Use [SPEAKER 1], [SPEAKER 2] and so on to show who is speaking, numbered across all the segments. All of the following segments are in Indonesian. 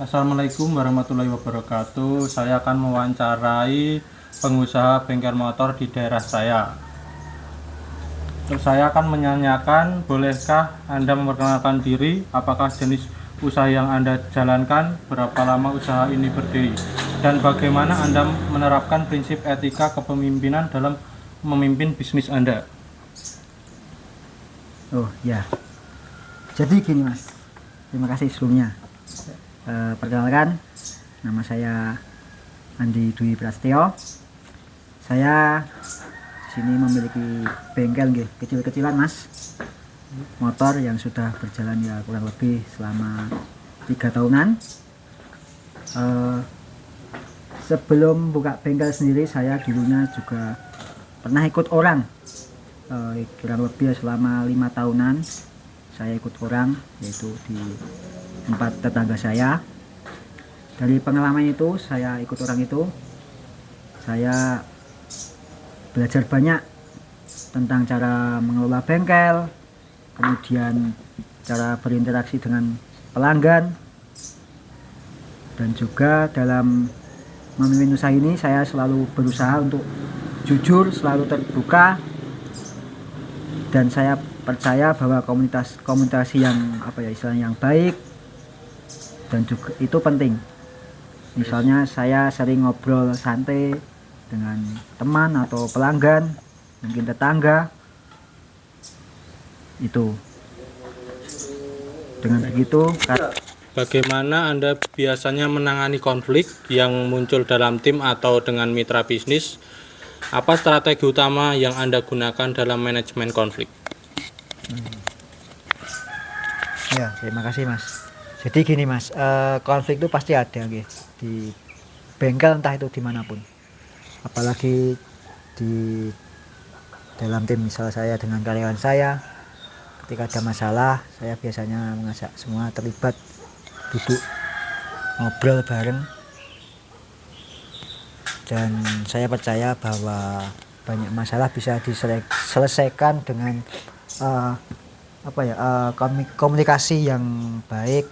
[SPEAKER 1] Assalamualaikum warahmatullahi wabarakatuh. Saya akan mewawancarai pengusaha bengkel motor di daerah saya. Terus saya akan menanyakan, bolehkah Anda memperkenalkan diri, apakah jenis usaha yang Anda jalankan, berapa lama usaha ini berdiri, dan bagaimana Anda menerapkan prinsip etika kepemimpinan dalam memimpin bisnis Anda.
[SPEAKER 2] Oh ya, jadi gini Mas, terima kasih sebelumnya. Perkenalkan, nama saya Andi Dwi Prasetyo. Saya di sini memiliki bengkel nggih, kecil-kecilan Mas, motor yang sudah berjalan ya kurang lebih selama 3 tahunan. Sebelum buka bengkel sendiri, saya dulunya juga pernah ikut orang, kurang lebih selama 5 tahunan. Saya ikut orang, yaitu di tempat tetangga saya. Dari pengalaman itu, saya ikut orang itu, saya belajar banyak tentang cara mengelola bengkel, kemudian cara berinteraksi dengan pelanggan, dan juga dalam memimpin usaha ini saya selalu berusaha untuk jujur, selalu terbuka, dan saya percaya bahwa komunikasi yang istilahnya yang baik dan juga itu penting. Misalnya saya sering ngobrol santai dengan teman atau pelanggan, mungkin tetangga. Itu dengan begitu
[SPEAKER 1] Bagaimana Anda biasanya menangani konflik yang muncul dalam tim atau dengan mitra bisnis? Apa strategi utama yang Anda gunakan dalam manajemen konflik?
[SPEAKER 2] ya, terima kasih Mas. Jadi gini Mas, konflik itu pasti ada gitu, di bengkel entah itu dimanapun. Apalagi di dalam tim, misal saya dengan karyawan saya, ketika ada masalah saya biasanya mengajak semua terlibat, duduk ngobrol bareng, dan saya percaya bahwa banyak masalah bisa diselesaikan dengan komunikasi yang baik.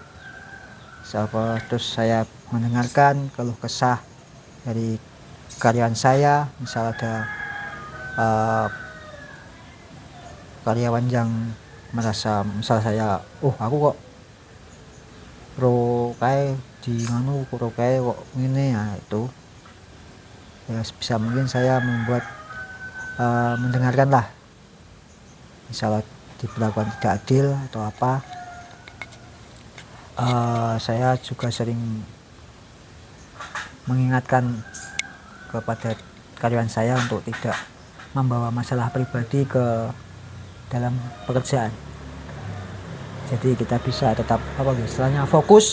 [SPEAKER 2] Terus saya mendengarkan keluh kesah dari karyawan saya. Misal ada karyawan yang merasa, misal saya, aku kok pro kae di nganu, pro kae kok ngene, ya itu ya bisa mungkin saya membuat mendengarkan lah, misalnya diperlakukan tidak adil atau apa. Saya juga sering mengingatkan kepada karyawan saya untuk tidak membawa masalah pribadi ke dalam pekerjaan. Jadi kita bisa tetap istilahnya fokus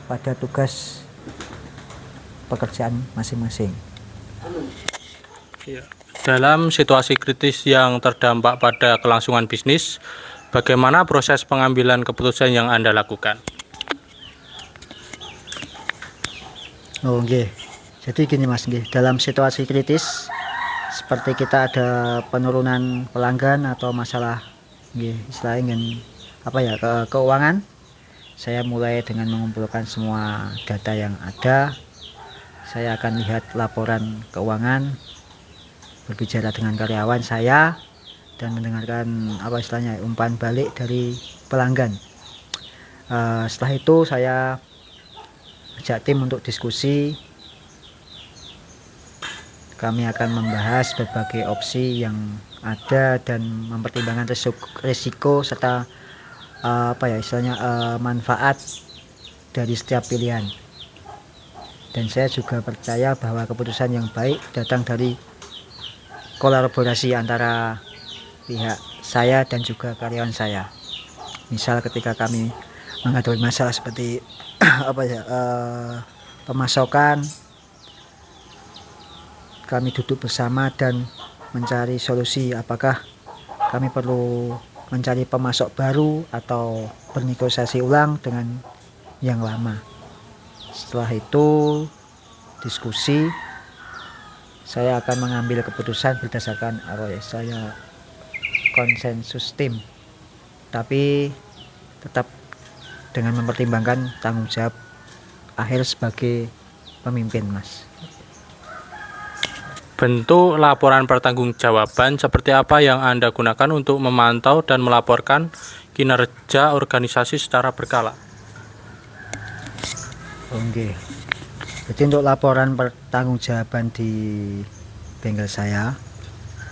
[SPEAKER 2] pada tugas pekerjaan masing-masing.
[SPEAKER 1] Dalam situasi kritis yang terdampak pada kelangsungan bisnis, bagaimana proses pengambilan keputusan yang Anda lakukan?
[SPEAKER 2] Nggih. Jadi gini Mas nggih, dalam situasi kritis seperti kita ada penurunan pelanggan atau masalah nggih, istilahnya keuangan, saya mulai dengan mengumpulkan semua data yang ada. Saya akan lihat laporan keuangan, berbicara dengan karyawan saya, dan mendengarkan umpan balik dari pelanggan. Setelah itu saya ajak tim untuk diskusi. Kami akan membahas berbagai opsi yang ada dan mempertimbangkan risiko serta manfaat dari setiap pilihan. Dan saya juga percaya bahwa keputusan yang baik datang dari kolaborasi antara pihak saya dan juga karyawan saya. Misal ketika kami menghadapi masalah seperti pemasokan, kami duduk bersama dan mencari solusi, apakah kami perlu mencari pemasok baru atau bernegosiasi ulang dengan yang lama. Setelah itu diskusi, saya akan mengambil keputusan berdasarkan saya konsensus tim, tapi tetap dengan mempertimbangkan tanggung jawab akhir sebagai pemimpin, Mas.
[SPEAKER 1] Bentuk laporan pertanggungjawaban seperti apa yang Anda gunakan untuk memantau dan melaporkan kinerja organisasi secara berkala?
[SPEAKER 2] Oke. Jadi untuk laporan pertanggungjawaban di bengkel saya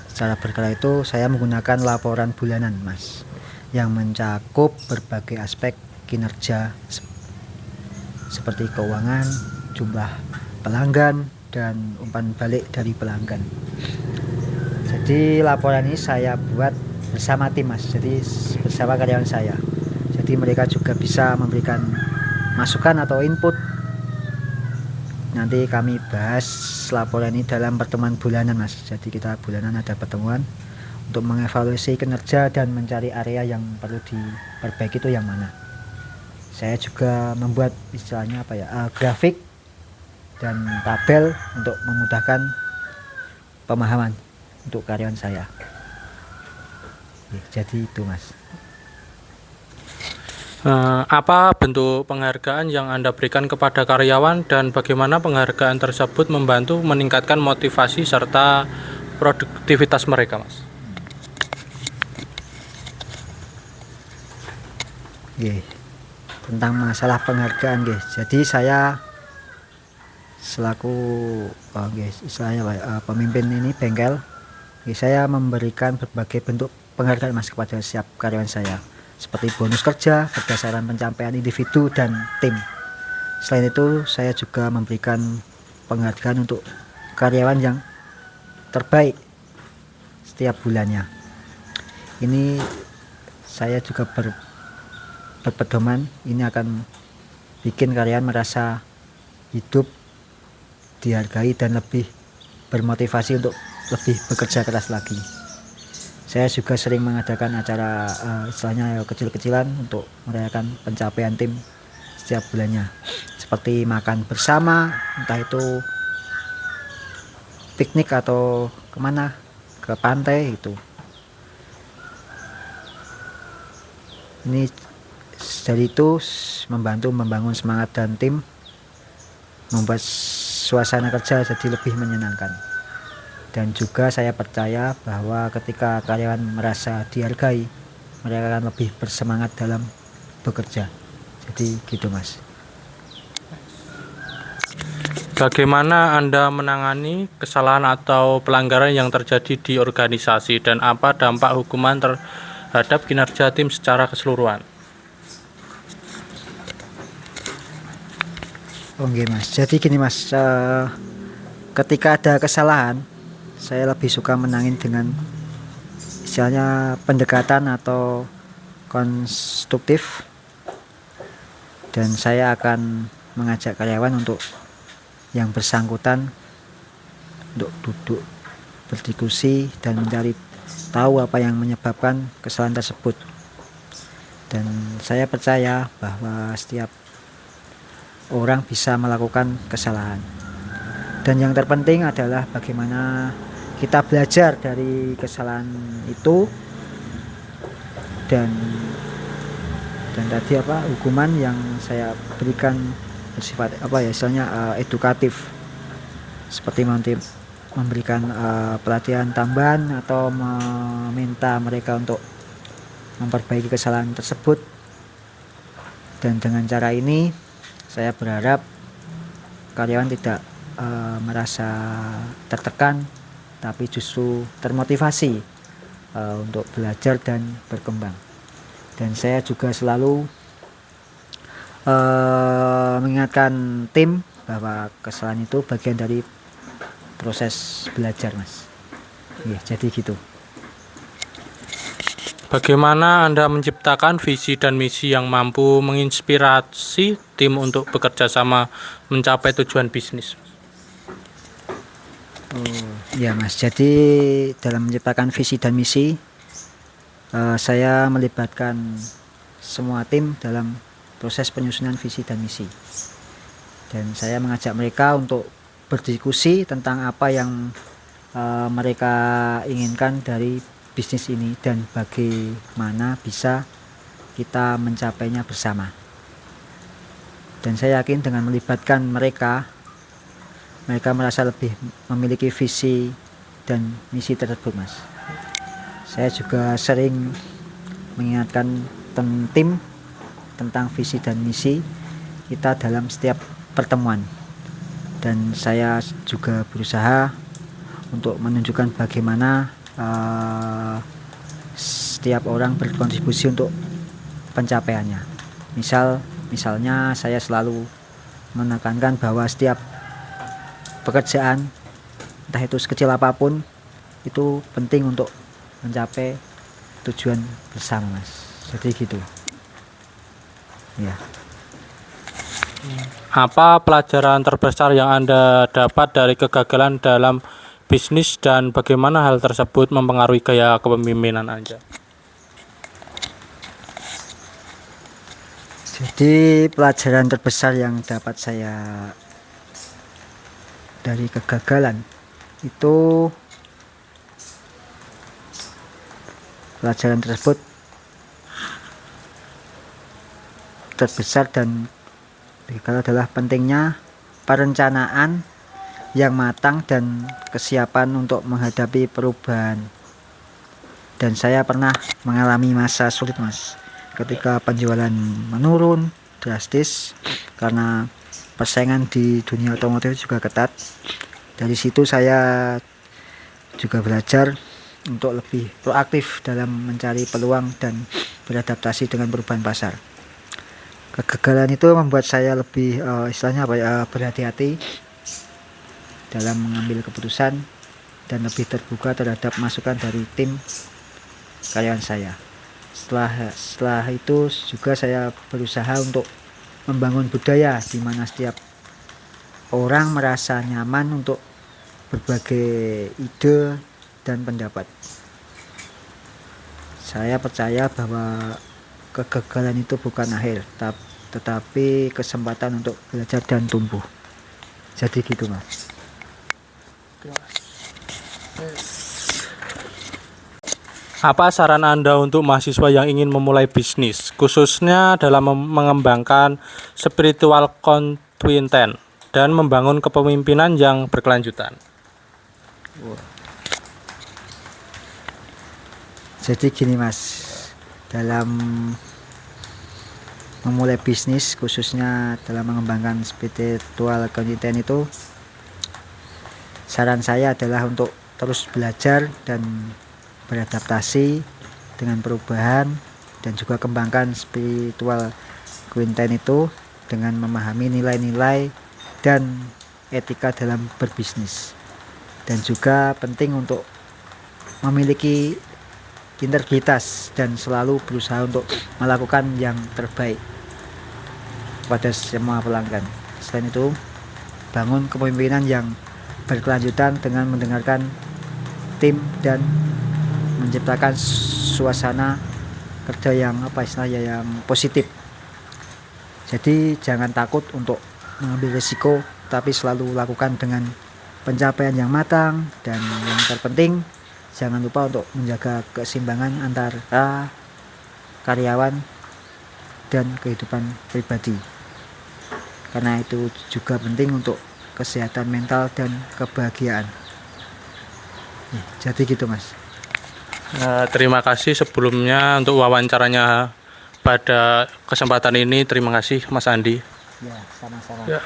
[SPEAKER 2] secara berkala itu saya menggunakan laporan bulanan, Mas, yang mencakup berbagai aspek kinerja seperti keuangan, jumlah pelanggan, dan umpan balik dari pelanggan. Jadi laporan ini saya buat bersama tim, Mas, jadi bersama karyawan saya. Jadi mereka juga bisa memberikan masukan atau input. Nanti kami bahas laporan ini dalam pertemuan bulanan, Mas. Jadi kita bulanan ada pertemuan untuk mengevaluasi kinerja dan mencari area yang perlu diperbaiki itu yang mana. Saya juga membuat istilahnya grafik dan tabel untuk memudahkan pemahaman untuk karyawan saya. Jadi itu, Mas.
[SPEAKER 1] Apa bentuk penghargaan yang Anda berikan kepada karyawan dan bagaimana penghargaan tersebut membantu meningkatkan motivasi serta produktivitas mereka, Mas?
[SPEAKER 2] Tentang masalah penghargaan, jadi saya selaku istilahnya pemimpin ini bengkel, saya memberikan berbagai bentuk penghargaan, Mas, kepada setiap karyawan saya, seperti bonus kerja berdasarkan pencapaian individu dan tim. Selain itu saya juga memberikan penghargaan untuk karyawan yang terbaik setiap bulannya. Ini saya juga berpedoman ini akan bikin karyawan merasa hidup dihargai dan lebih bermotivasi untuk lebih bekerja keras lagi. Saya juga sering mengadakan acara istilahnya kecil-kecilan untuk merayakan pencapaian tim setiap bulannya, seperti makan bersama, entah itu piknik atau kemana, ke pantai itu. Ini dari itu membantu membangun semangat dan tim, membuat suasana kerja jadi lebih menyenangkan. Dan juga saya percaya bahwa ketika karyawan merasa dihargai, mereka akan lebih bersemangat dalam bekerja. Jadi gitu, Mas.
[SPEAKER 1] Bagaimana Anda menangani kesalahan atau pelanggaran yang terjadi di organisasi dan apa dampak hukuman terhadap kinerja tim secara keseluruhan?
[SPEAKER 2] Oke, Mas, jadi gini, Mas, ketika ada kesalahan saya lebih suka menangin dengan istilahnya pendekatan atau konstruktif, dan saya akan mengajak karyawan untuk yang bersangkutan untuk duduk berdiskusi dan mencari tahu apa yang menyebabkan kesalahan tersebut. Dan saya percaya bahwa setiap orang bisa melakukan kesalahan, dan yang terpenting adalah bagaimana kita belajar dari kesalahan itu dan tadi hukuman yang saya berikan bersifat istilahnya edukatif, seperti memberikan pelatihan tambahan atau meminta mereka untuk memperbaiki kesalahan tersebut. Dan dengan cara ini saya berharap karyawan tidak merasa tertekan, tapi justru termotivasi untuk belajar dan berkembang. Dan saya juga selalu mengingatkan tim bahwa kesalahan itu bagian dari proses belajar, Mas. Jadi gitu.
[SPEAKER 1] Bagaimana Anda menciptakan visi dan misi yang mampu menginspirasi tim untuk bekerja sama mencapai tujuan bisnis?
[SPEAKER 2] Mas, jadi dalam menciptakan visi dan misi, saya melibatkan semua tim dalam proses penyusunan visi dan misi, dan saya mengajak mereka untuk berdiskusi tentang apa yang mereka inginkan dari bisnis ini dan bagaimana bisa kita mencapainya bersama. Dan saya yakin dengan melibatkan mereka merasa lebih memiliki visi dan misi tersebut, Mas. Saya juga sering mengingatkan tim tentang visi dan misi kita dalam setiap pertemuan. Dan saya juga berusaha untuk menunjukkan bagaimana setiap orang berkontribusi untuk pencapaiannya. Misalnya saya selalu menekankan bahwa setiap pekerjaan, entah itu sekecil apapun, itu penting untuk mencapai tujuan bersama, Mas. Jadi gitu. Ya.
[SPEAKER 1] Apa pelajaran terbesar yang Anda dapat dari kegagalan dalam bisnis dan bagaimana hal tersebut mempengaruhi gaya kepemimpinan Anda?
[SPEAKER 2] Jadi pelajaran terbesar yang dapat saya dari kegagalan itu, pelajaran tersebut terbesar dan kegagalan adalah pentingnya perencanaan yang matang dan kesiapan untuk menghadapi perubahan. Dan saya pernah mengalami masa sulit, Mas, ketika penjualan menurun drastis karena persaingan di dunia otomotif juga ketat. Dari situ saya juga belajar untuk lebih proaktif dalam mencari peluang dan beradaptasi dengan perubahan pasar. Kegagalan itu membuat saya lebih berhati-hati dalam mengambil keputusan dan lebih terbuka terhadap masukan dari tim karyawan saya. Setelah itu juga saya berusaha untuk membangun budaya di mana setiap orang merasa nyaman untuk berbagai ide dan pendapat. Saya percaya bahwa kegagalan itu bukan akhir, tetapi kesempatan untuk belajar dan tumbuh. Jadi gitu, Mas.
[SPEAKER 1] Apa saran Anda untuk mahasiswa yang ingin memulai bisnis, khususnya dalam mengembangkan spiritual content dan membangun kepemimpinan yang berkelanjutan?
[SPEAKER 2] Jadi gini, Mas, dalam memulai bisnis, khususnya dalam mengembangkan spiritual content itu, saran saya adalah untuk terus belajar dan beradaptasi dengan perubahan, dan juga kembangkan spiritual content itu dengan memahami nilai-nilai dan etika dalam berbisnis. Dan juga penting untuk memiliki integritas dan selalu berusaha untuk melakukan yang terbaik pada semua pelanggan. Selain itu, bangun kepemimpinan yang berkelanjutan dengan mendengarkan tim dan menciptakan suasana kerja yang yang positif. Jadi jangan takut untuk mengambil risiko, tapi selalu lakukan dengan pencapaian yang matang. Dan yang terpenting, jangan lupa untuk menjaga keseimbangan antara karyawan dan kehidupan pribadi, karena itu juga penting untuk kesehatan mental dan kebahagiaan. Jadi gitu, Mas.
[SPEAKER 1] Terima kasih sebelumnya untuk wawancaranya pada kesempatan ini. Terima kasih, Mas Andi.
[SPEAKER 2] Ya, sama-sama.
[SPEAKER 1] Ya.